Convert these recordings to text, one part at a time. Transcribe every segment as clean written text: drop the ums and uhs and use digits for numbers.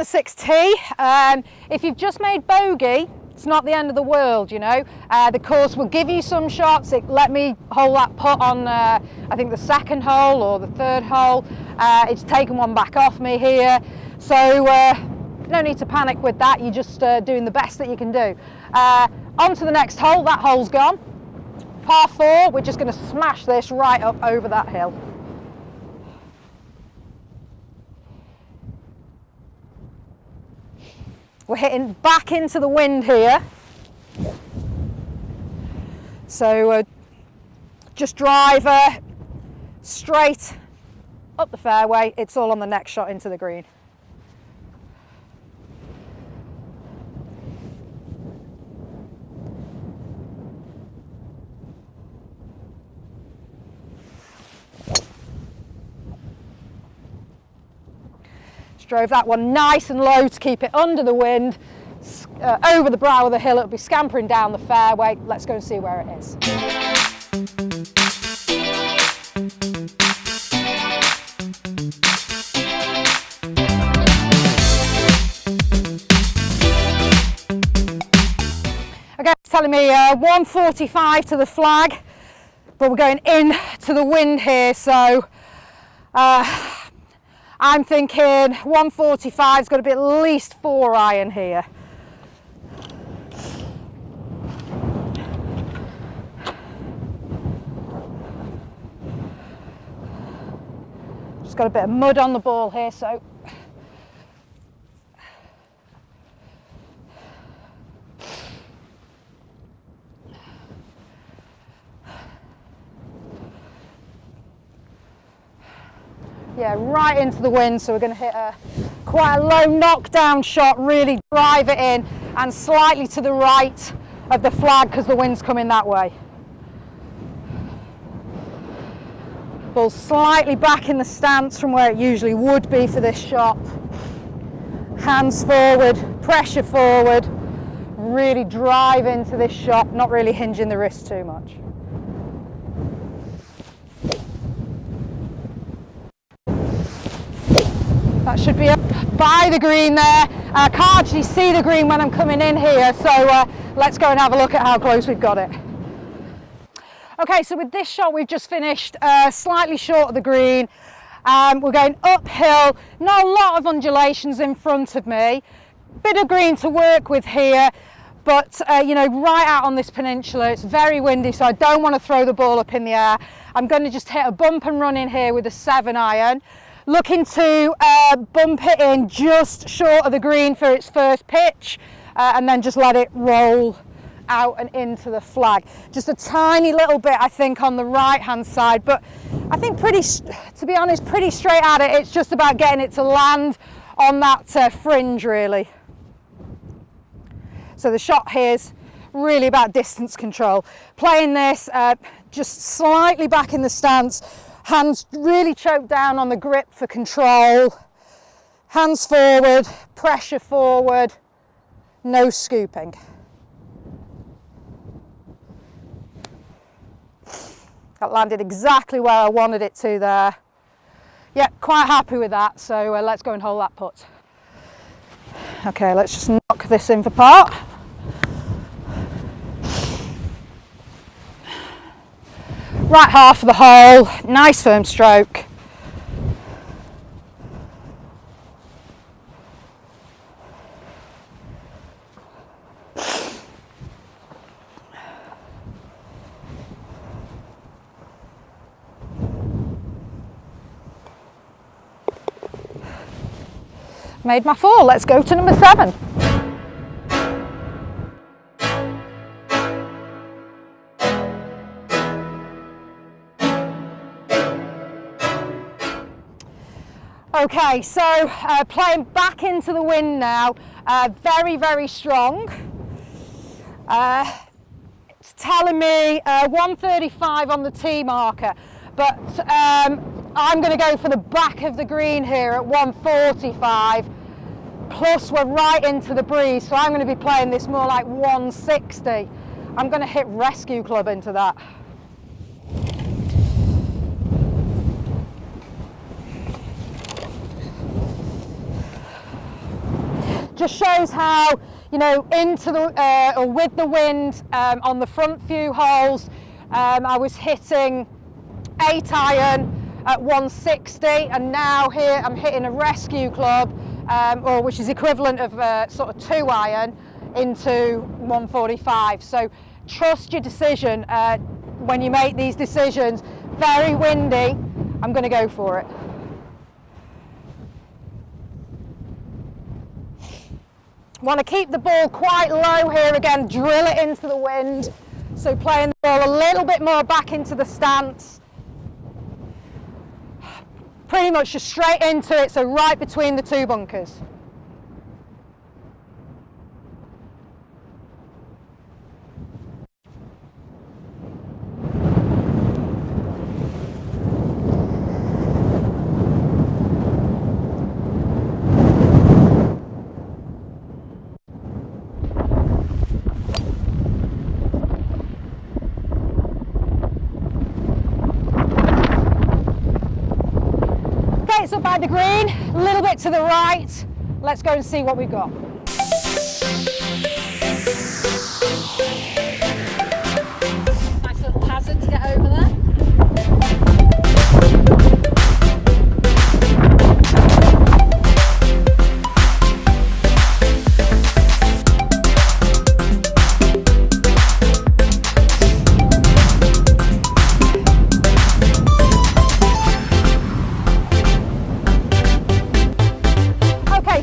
Sixth tee. If you've just made bogey, it's not the end of the world, you know. The course will give you some shots. It let me hold that putt on, I think the second hole or the third hole. It's taken one back off me here. So no need to panic with that. You're just doing the best that you can do. On to the next hole. That hole's gone. Par 4, we're just going to smash this right up over that hill. We're hitting back into the wind here, so just drive straight up the fairway. It's all on the next shot into the green. Drove that one nice and low to keep it under the wind, over the brow of the hill. It'll be scampering down the fairway. Let's go and see where it is. Okay, it's telling me 145 to the flag, but we're going in to the wind here, so I'm thinking 145 is going to be at least 4 iron here. Just got a bit of mud on the ball here, so yeah, right into the wind, so we're going to hit quite a low knockdown shot, really drive it in and slightly to the right of the flag because the wind's coming that way. Ball slightly back in the stance from where it usually would be for this shot. Hands forward, pressure forward, really drive into this shot, not really hinging the wrist too much. That should be up by the green there. I can't actually see the green when I'm coming in here, so let's go and have a look at how close we've got it. Okay, so with this shot we've just finished slightly short of the green. We're going uphill, not a lot of undulations in front of me. Bit of green to work with here, but you know, right out on this peninsula, it's very windy, so I don't want to throw the ball up in the air. I'm going to just hit a bump and run in here with a 7 iron. Looking to bump it in just short of the green for its first pitch, and then just let it roll out and into the flag. Just a tiny little bit, I think, on the right hand side, but I think to be honest, pretty straight at it. It's just about getting it to land on that fringe, really. So the shot here is really about distance control. Playing this just slightly back in the stance, hands really choked down on the grip for control, hands forward, pressure forward, no scooping. That landed exactly where I wanted it to there. Yeah, quite happy with that, so let's go and hold that putt. Okay, let's just knock this in for par. Right half of the hole, nice firm stroke. Made my 4, let's go to number 7. Okay, so playing back into the wind now, very, very strong. It's telling me 135 on the tee marker, but I'm going to go for the back of the green here at 145, plus we're right into the breeze, so I'm going to be playing this more like 160. I'm going to hit rescue club into that. Just shows how, you know, into the or with the wind on the front few holes, I was hitting 8 iron at 160, and now here I'm hitting a rescue club, or which is equivalent of sort of 2 iron into 145. So trust your decision when you make these decisions. Very windy, I'm going to go for it. Want to keep the ball quite low here again, drill it into the wind. So playing the ball a little bit more back into the stance. Pretty much just straight into it, so right between the 2 bunkers. So by the green, a little bit to the right. Let's go and see what we've got. Nice little hazard to get over there.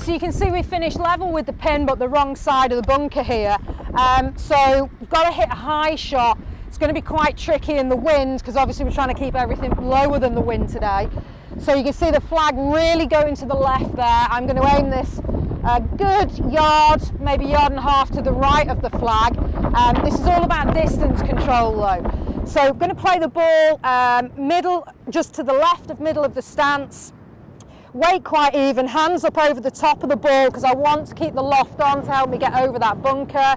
So you can see we finished level with the pin, but the wrong side of the bunker here. So we've got to hit a high shot. It's going to be quite tricky in the wind, because obviously we're trying to keep everything lower than the wind today. So you can see the flag really going to the left there. I'm going to aim this a good yard, maybe 1.5 yards to the right of the flag. This is all about distance control though. So I'm going to play the ball middle, just to the left of middle of the stance. Weight quite even, hands up over the top of the ball, because I want to keep the loft on to help me get over that bunker.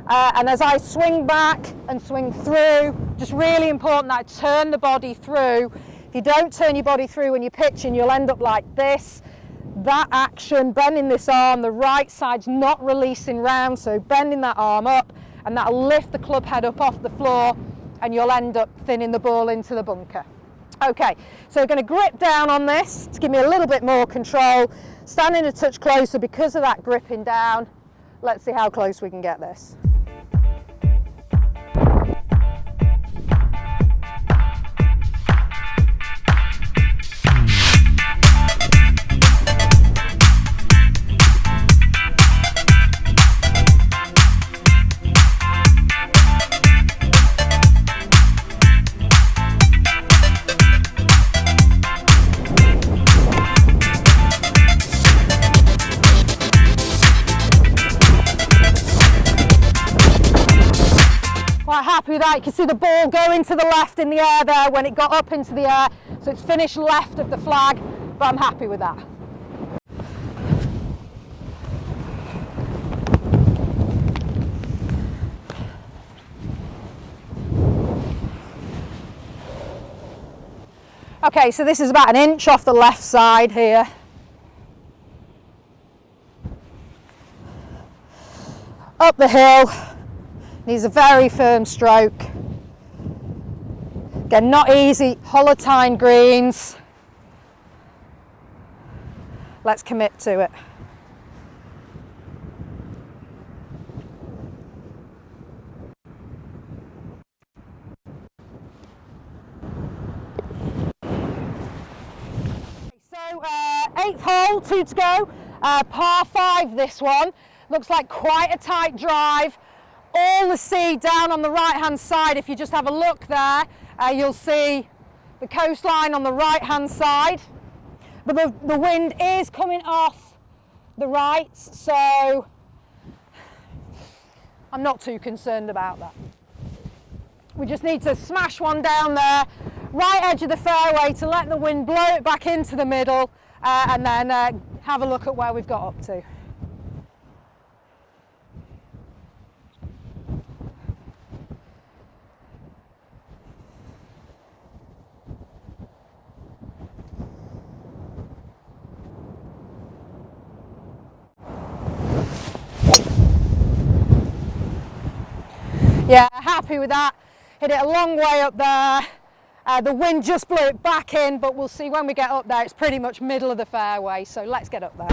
And as I swing back and swing through, just really important that I turn the body through. If you don't turn your body through when you're pitching, you'll end up like this. That action, bending this arm, the right side's not releasing round, so bending that arm up, and that'll lift the club head up off the floor, and you'll end up thinning the ball into the bunker. Okay, so we're going to grip down on this to give me a little bit more control, standing a touch closer because of that gripping down. Let's see how close we can get this. Quite happy with that. You can see the ball going to the left in the air there when it got up into the air, so it's finished left of the flag, but I'm happy with that. Okay, so this is about 1 inch off the left side here. Up the hill. Needs a very firm stroke. Again, not easy, holotine greens. Let's commit to it. So 8th hole, 2 to go, par 5 this one. Looks like quite a tight drive. All the sea down on the right hand side. If you just have a look there, you'll see the coastline on the right hand side, but the wind is coming off the right, so I'm not too concerned about that. We just need to smash one down there, right edge of the fairway to let the wind blow it back into the middle, and then have a look at where we've got up to. Yeah, happy with that. Hit it a long way up there. The wind just blew it back in, but we'll see when we get up there, it's pretty much middle of the fairway, so let's get up there.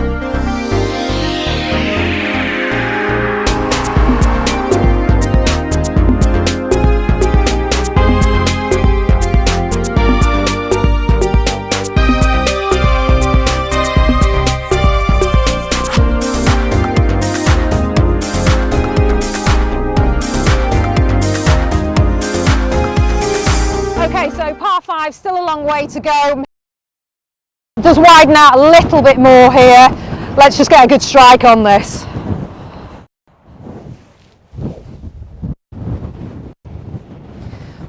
Okay, so par 5, still a long way to go. It does widen out a little bit more here. Let's just get a good strike on this.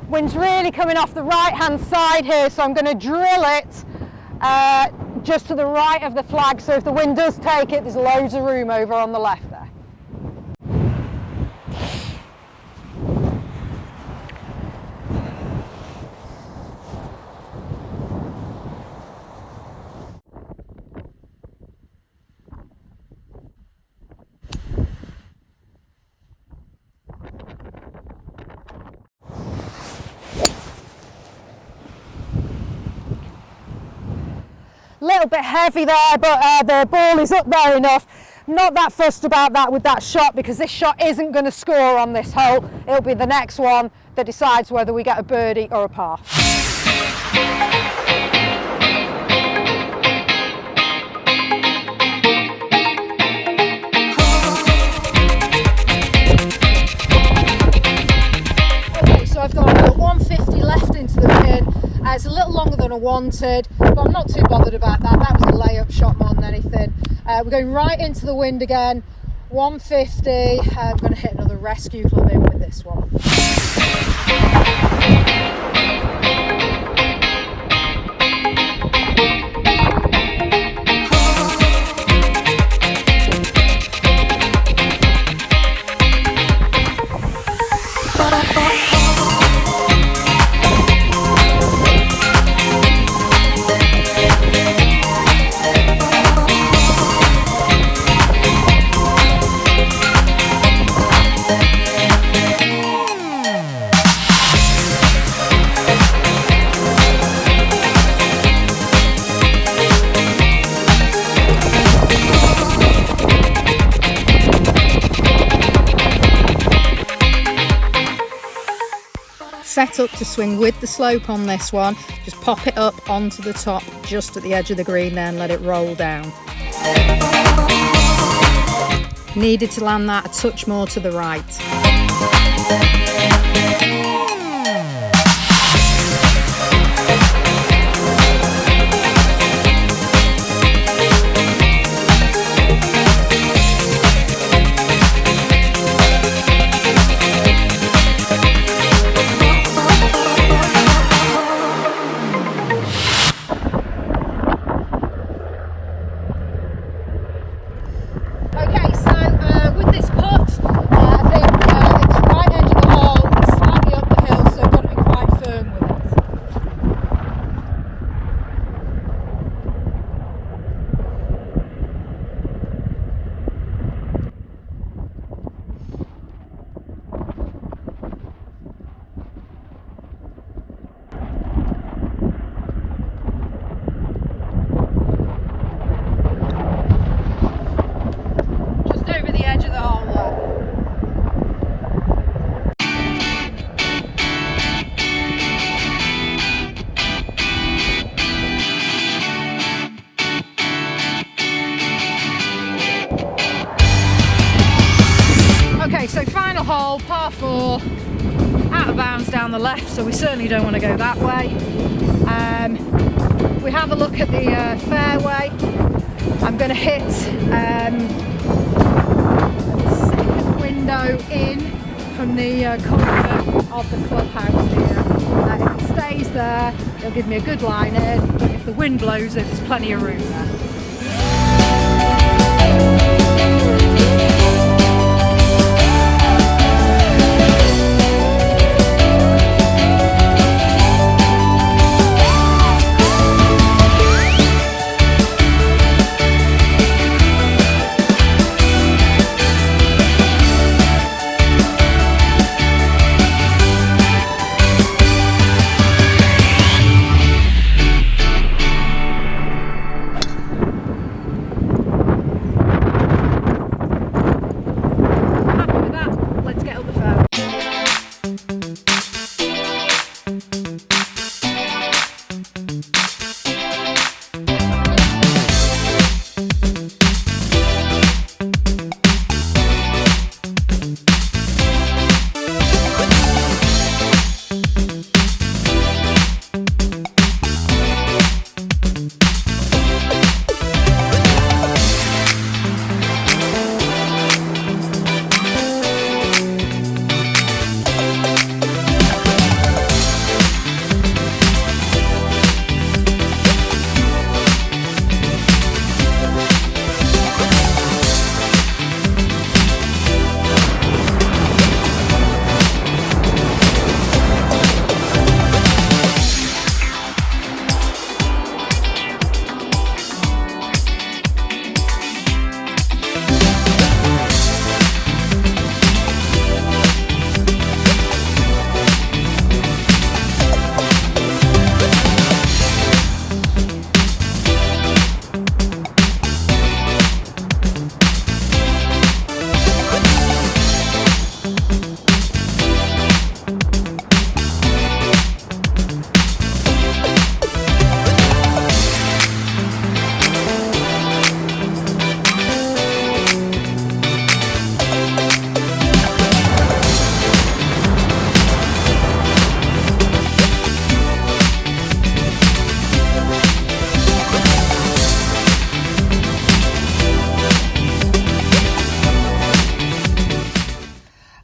Wind's really coming off the right hand side here, so I'm going to drill it just to the right of the flag, so if the wind does take it, there's loads of room over on the left there. Little bit heavy there, but the ball is up there enough. Not that fussed about that with that shot, because this shot isn't going to score on this hole. It'll be the next one that decides whether we get a birdie or a par. Okay, so I've got 150 left into the pin. It's a little longer than I wanted, but I'm not too bothered about that. That was a layup shot more than anything. We're going right into the wind again, 150. I'm going to hit another rescue club in with this one. Set up to swing with the slope on this one. Just pop it up onto the top just at the edge of the green there and let it roll down. Needed to land that a touch more to the right. So final hole, par 4, out of bounds down the left, so we certainly don't want to go that way. We have a look at the fairway. I'm going to hit the window in from the corner of the clubhouse here. stays there, it'll give me a good line in. If the wind blows it, there's plenty of room there.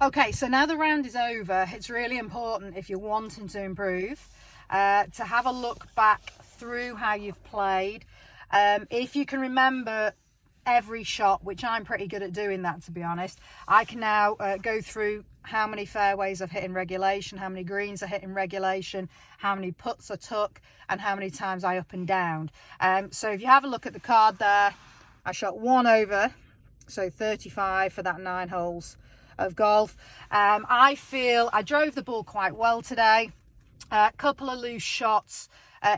Okay, so now the round is over, it's really important, if you're wanting to improve, to have a look back through how you've played. If you can remember every shot, which I'm pretty good at doing that, to be honest, I can now go through how many fairways I've hit in regulation, how many greens I hit in regulation, how many putts I took, and how many times I up and down. So if you have a look at the card there, I shot 1 over, so 35 for that 9 holes of golf. I feel I drove the ball quite well today. A couple of loose shots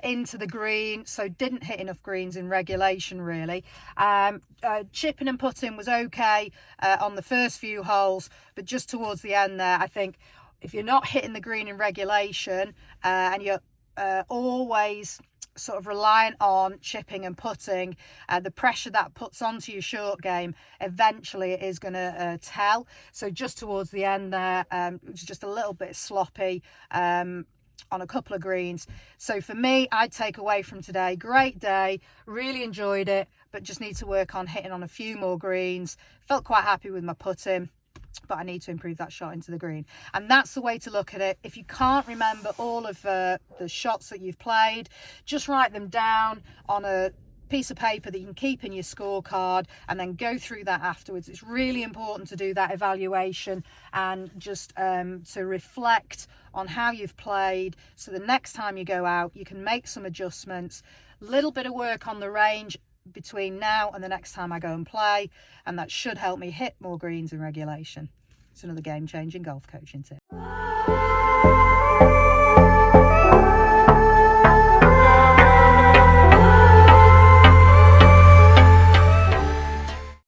into the green, so didn't hit enough greens in regulation really. Chipping and putting was okay on the first few holes, but just towards the end there, I think if you're not hitting the green in regulation and you're always sort of reliant on chipping and putting, the pressure that puts onto your short game, eventually it is going to tell. So just towards the end there, it was just a little bit sloppy on a couple of greens. So for me, I'd take away from today, great day, really enjoyed it, but just need to work on hitting on a few more greens. Felt quite happy with my putting, but I need to improve that shot into the green. And that's the way to look at it. If you can't remember all of the shots that you've played, just write them down on a piece of paper that you can keep in your scorecard and then go through that afterwards. It's really important to do that evaluation and just to reflect on how you've played, so the next time you go out you can make some adjustments. Little bit of work on the range between now and the next time I go and play, and that should help me hit more greens in regulation. It's another game-changing golf coaching tip.